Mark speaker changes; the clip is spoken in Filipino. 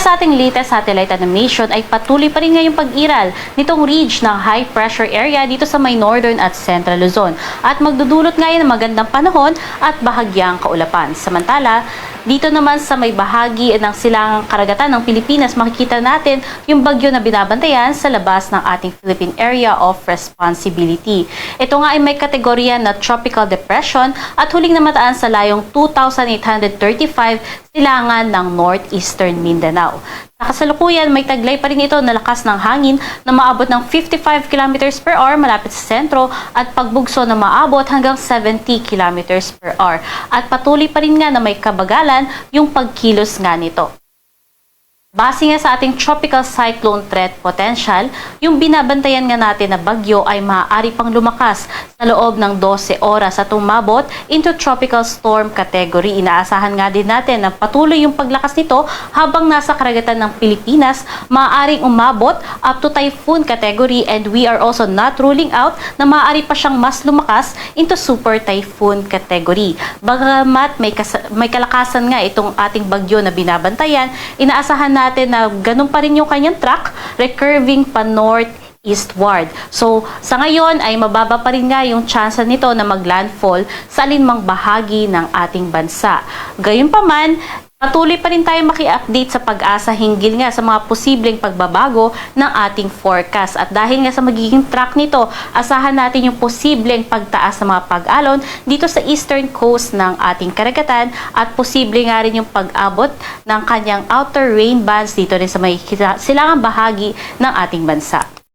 Speaker 1: Sa ating latest satellite animation ay patuloy pa rin ngayong pag-iral nitong ridge ng high pressure area dito sa may northern at central Luzon. At magdudulot ngayon ng magandang panahon at bahagyang kaulapan. Samantala, dito naman sa may bahagi ng silangang karagatan ng Pilipinas, makikita natin yung bagyo na binabantayan sa labas ng ating Philippine Area of Responsibility. Ito nga ay may kategorya na Tropical Depression at huling namataan sa layong 2,835 silangan ng northeastern Mindanao. Sa kasalukuyan, may taglay pa rin ito na lakas ng hangin na maabot ng 55 km per hour malapit sa sentro at pagbugso na maabot hanggang 70 km per hour. At patuloy pa rin nga na may kabagalan yung pagkilos nga nito. Base nga sa ating tropical cyclone threat potential, yung binabantayan nga natin na bagyo ay maaari pang lumakas sa loob ng 12 oras at umabot into tropical storm category. Inaasahan nga din natin na patuloy yung paglakas nito habang nasa karagatan ng Pilipinas, maaaring umabot up to typhoon category, and we are also not ruling out na maaari pa siyang mas lumakas into super typhoon category. Bagamat may kalakasan nga itong ating bagyo na binabantayan, inaasahan natin na ganun pa rin yung kanyang track, recurving pa north-eastward. So, sa ngayon ay mababa pa rin nga yung chance nito na maglandfall sa alinmang bahagi ng ating bansa. Gayunpaman, patuloy pa rin tayo maki-update sa Pag-asa hinggil nga sa mga posibleng pagbabago ng ating forecast. At dahil nga sa magiging track nito, asahan natin yung posibleng pagtaas ng mga pag-alon dito sa eastern coast ng ating karagatan at posible nga rin yung pag-abot ng kanyang outer rain bands dito rin sa may silangang bahagi ng ating bansa.